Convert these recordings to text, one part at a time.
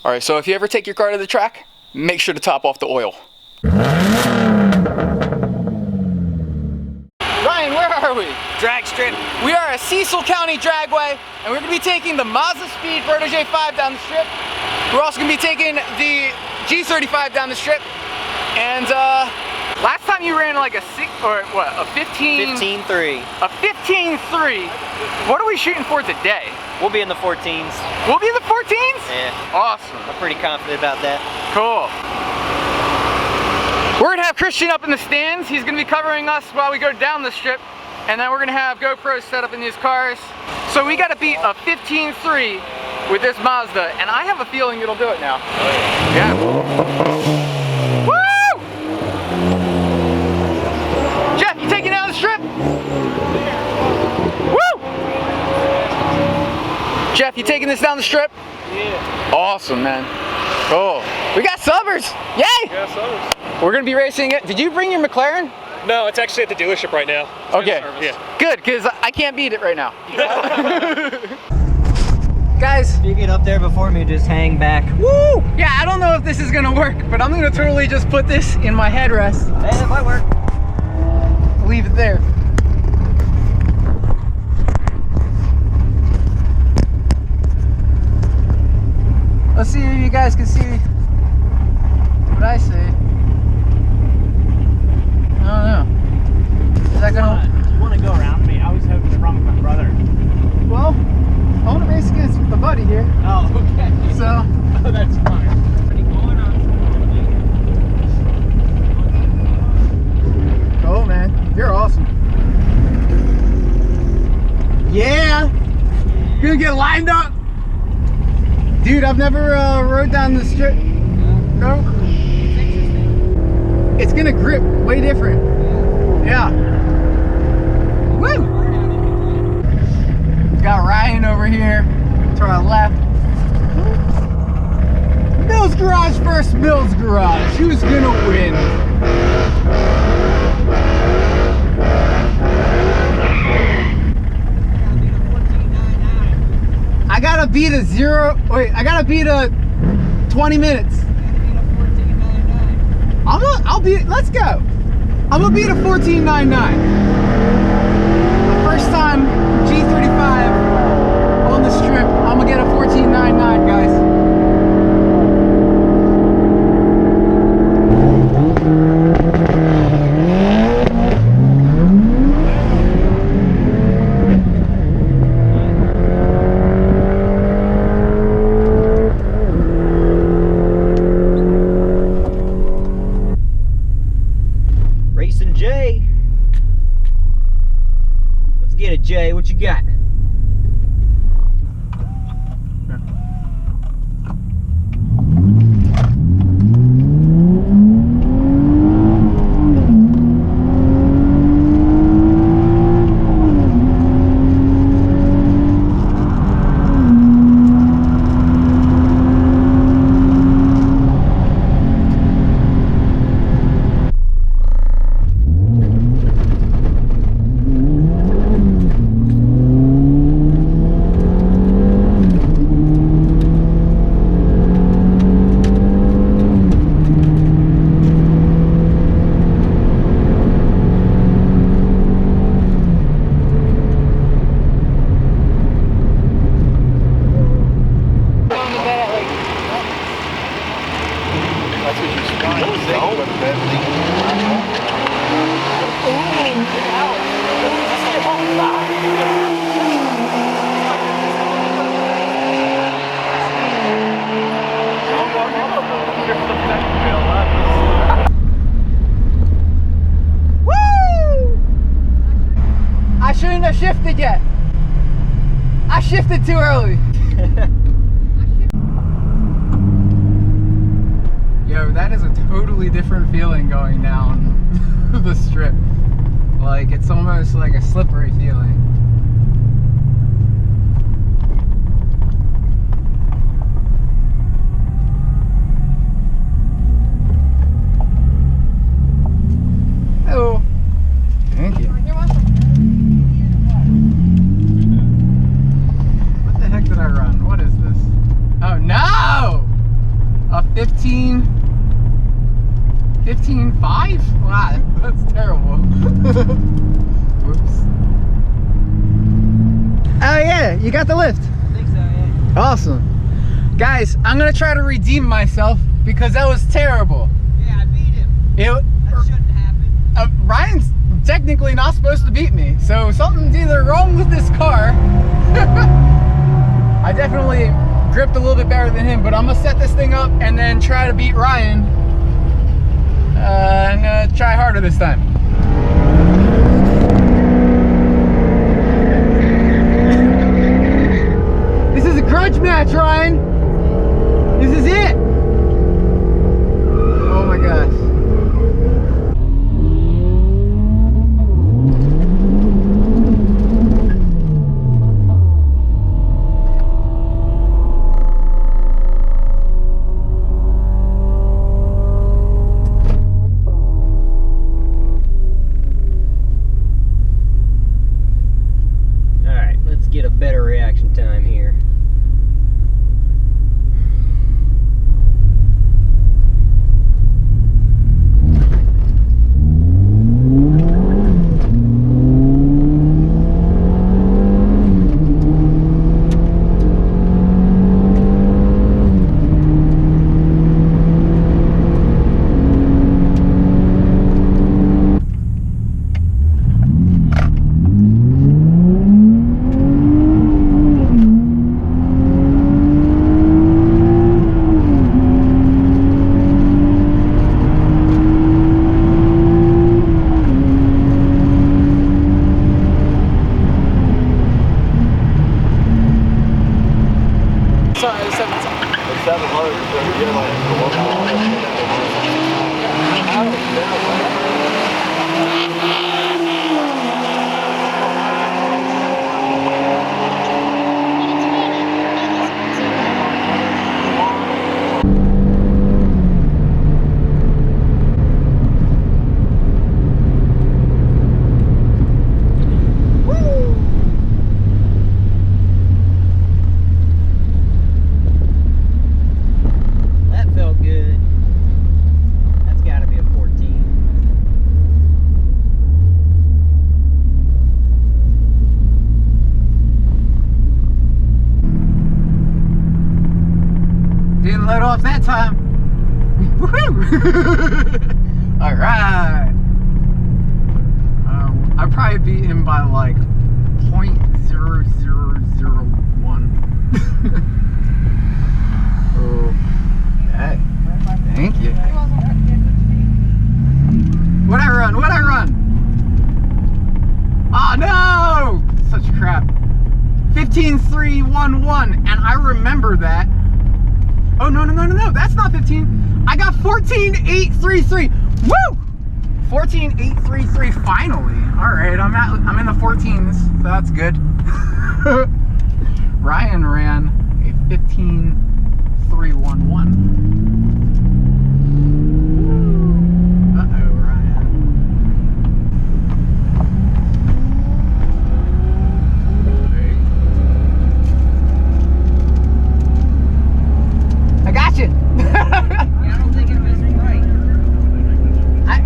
All right, so if you ever take your car to the track, make sure to top off the oil. Ryan, where are we? Drag strip. We are at Cecil County Dragway, and we're gonna be taking the Mazdaspeed Protege5 down the strip. We're also gonna be taking the G35 down the strip. And last time you ran like a 15.3. A 15.3. What are we shooting for today? We'll be in the 14s. We'll be in the 14s? Yeah. Awesome. I'm pretty confident about that. Cool. We're gonna have Christian up in the stands. He's gonna be covering us while we go down the strip. And then we're gonna have GoPros set up in these cars. So we gotta beat a 15.3 with this Mazda. And I have a feeling it'll do it now. Oh, yeah. Woo! Jeff, you taking down the strip? Woo! Jeff, you taking this down the strip? Yeah. Awesome, man. Cool. We got subbers! Yay! Yeah, subbers. We're gonna be racing it. Did you bring your McLaren? No, it's actually at the dealership right now. Okay. Yeah. Good, because I can't beat it right now. Guys. If you get up there before me, just hang back. Woo! Yeah, I don't know if this is gonna work, but I'm gonna totally just put this in my headrest. Hey, that might work. Leave it there. Let's see if you guys can see what I see. I don't know. Is that gonna... Do you want to go around me? I was hoping to run with my brother. Well, I want to race against the buddy here. Oh, okay. So... Oh, that's fine. Cool, man. You're awesome. Yeah! Gonna get lined up? Dude, I've never rode down the strip. No? It's gonna grip way different. Yeah. Woo! Got Ryan over here to our left. Mills Garage versus Mills Garage. Who's gonna win? I gotta beat a 20 minutes. I'll beat, let's go. I'm gonna beat a 14.99. The first time G35 on the strip, I'm gonna get a 14.99, guys. Racing Jay. Let's get it, Jay. What you got? I shouldn't have shifted yet. I shifted too early. Yo, that is a totally different feeling going down the strip. Like, it's almost like a slippery feeling. Hello. Thank you. You're welcome. What the heck did I run? What is this? Oh no! 15.5? Wow, that's terrible. Whoops. Oh yeah, you got the lift. I think so, yeah. Awesome. Guys, I'm gonna try to redeem myself because that was terrible. Yeah, I beat him. That shouldn't happen. Ryan's technically not supposed to beat me, so something's either wrong with this car. I definitely gripped a little bit better than him, but I'm gonna set this thing up and then try to beat Ryan. I'm gonna try harder this time. This is a grudge match, Ryan. This is it. Oh my gosh. Alright, let's get a better reaction time here. Let off that time. Woohoo! All right. I probably beat him by like 0.0001. Oh, hey, thank you. What'd I run? What'd I run? Oh no! Such crap. 15.311, and I remember that. Oh no, that's not 15. I got 14.833. Woo! 14.833 finally. All right, I'm in the 14s, so that's good. Ryan ran a 15.311. Uh-oh, Ryan. I got you. Yeah, I don't think it was right.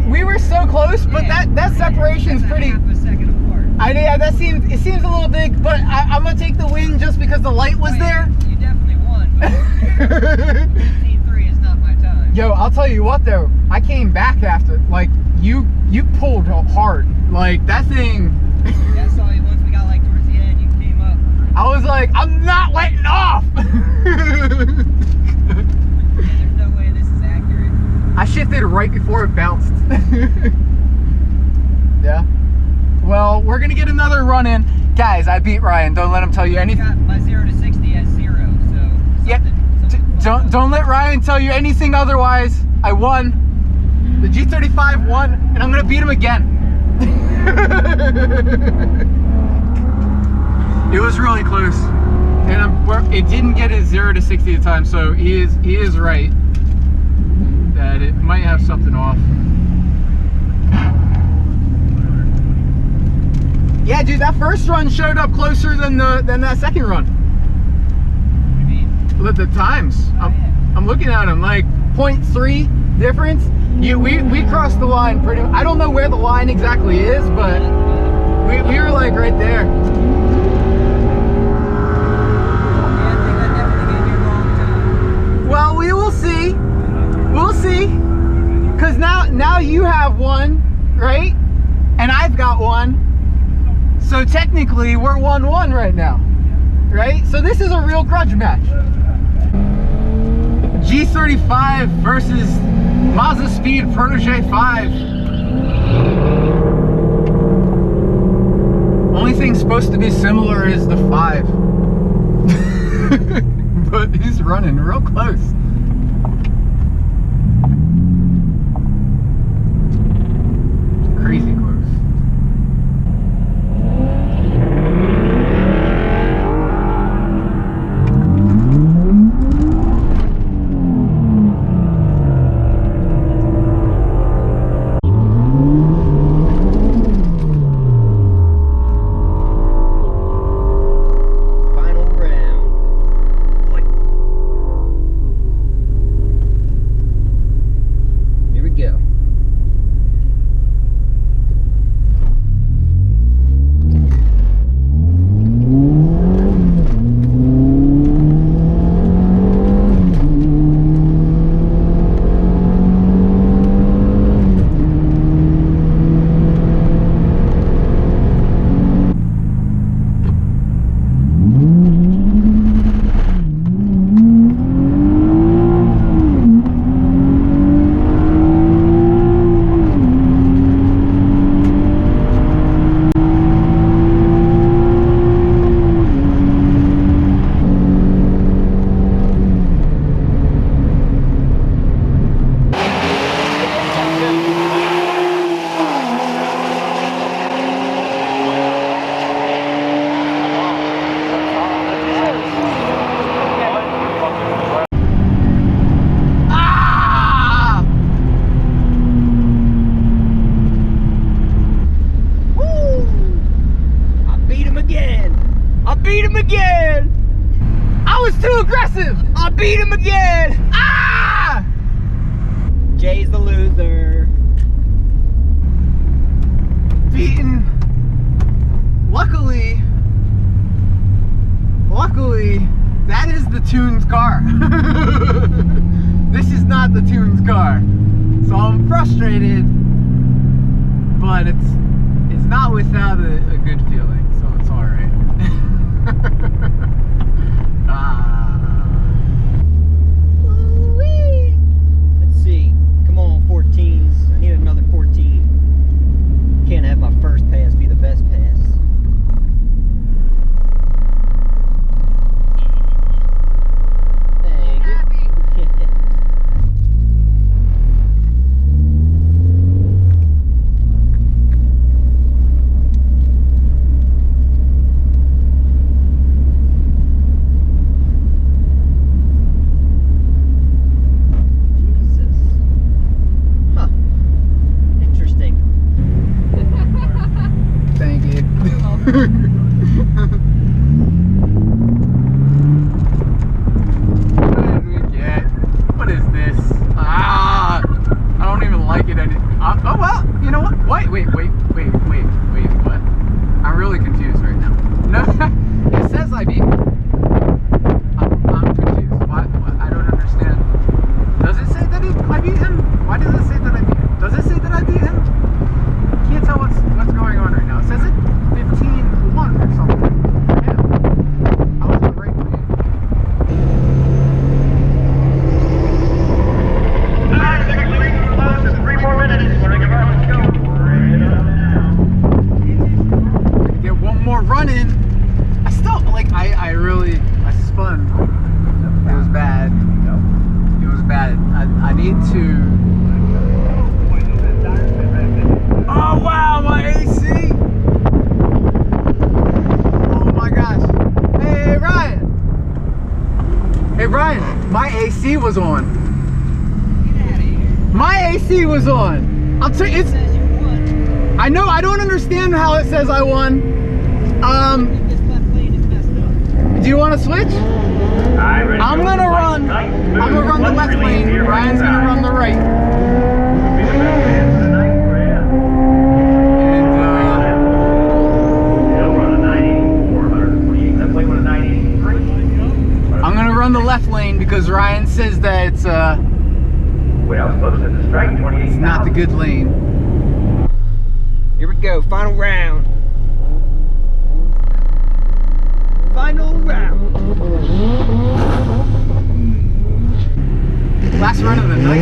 We were so close, but that separation's pretty. Half a second apart. Yeah, it seems a little big, but I'm gonna take the win just because the light was there. You definitely won, but 15.3 is not my time. Yo, I'll tell you what though, I came back after, like, you pulled hard, like that thing. Yeah, I saw you once we got like towards the end, you came up. I was like, I'm not letting off. There's no way this is accurate. I shifted right before it bounced. Yeah. Well, we're gonna get another run in. Guys, I beat Ryan. Don't let him tell you I anything. got my 0 to 60 at 0, so Yeah. Don't let Ryan tell you anything otherwise. I won. The G35 won, and I'm gonna beat him again. It was really close, and it didn't get his 0 to 60 at the time. So he is right that it might have something off. Yeah, dude, that first run showed up closer than that second run. What do you mean? Look at the times. I'm looking at them like 0.3 difference. We crossed the line pretty. I don't know where the line exactly is, but we were like right there. Yeah, I think I definitely gave you a wrong time. Well, we will see. We'll see. Cause now you have one, right? And I've got one. So technically we're 1-1 right now. Right? So this is a real grudge match. G35 versus Mazdaspeed Protege5. Only thing supposed to be similar is the 5. But he's running real close. Crazy close. Final round. Here we go. beat him again! I was too aggressive! I beat him again! Ah! Jay's the loser. Beaten. Luckily, that is the Tunes car. This is not the Tunes car. So I'm frustrated, but it's not without a good feeling, so it's alright. Let's see. Come on, 14s. I need another 14. Can't have my first pass be the best pass. Thank you. Thank you. What did we get? What is this? Ah! I don't even like it any. Oh well, you know what? Wait, what? I'm really confused right now. No, it says I beat. I'm confused. What? I don't understand. Does it say that I beat him? Why does it say that I beat him? Does it say that I beat him? Can't tell what's going on right now. It says it 15-1 or something. Yeah. I was the right way. Get one more run in. I still I spun. It was bad. It was bad. I need to. Oh wow, my AC! Oh my gosh. Hey Ryan! Hey Ryan, my AC was on. Get out of here. My AC was on! I'll tell you, It says you won. I know, I don't understand how it says I won. If this left lane is messed up. Do you want to switch? I'm gonna run the left lane. Ryan's gonna run the right. I'm gonna run the left lane because Ryan says that it's not the good lane. Here we go, final round. Final round. Last run of the night.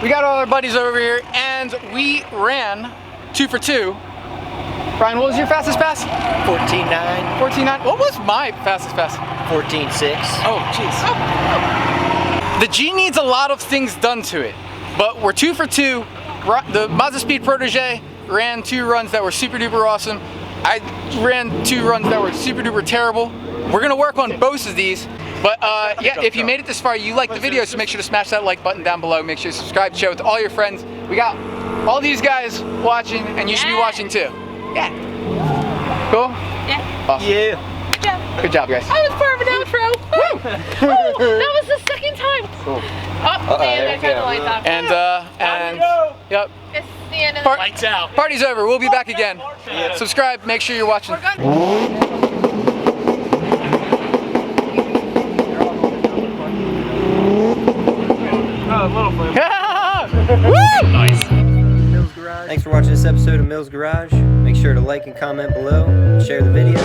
We got all our buddies over here and we ran 2 for 2. Brian, what was your fastest pass? 14.9. 14.9. What was my fastest pass? 14.6. Oh, jeez. The G needs a lot of things done to it, but we're 2 for 2. The Mazdaspeed Protege ran 2 runs that were super duper awesome. I ran 2 runs that were super duper terrible. We're gonna work on both of these. But yeah, if you made it this far, you like the video, so make sure to smash that like button down below. Make sure to subscribe, share with all your friends. We got all these guys watching, and you should be watching too. Yeah. Cool? Yeah. Awesome. Yeah. Good job. Good job, guys. I was part of an outro. Woo! Oh, that was the second time. Cool. Oh, man, there goes the lights off. And yep. It's the end of the Lights out. Party's over. We'll be back again. Subscribe. Make sure you're watching. We're gonna Nice. Mills Garage. Thanks for watching this episode of Mills Garage. Make sure to like and comment below, and share the video.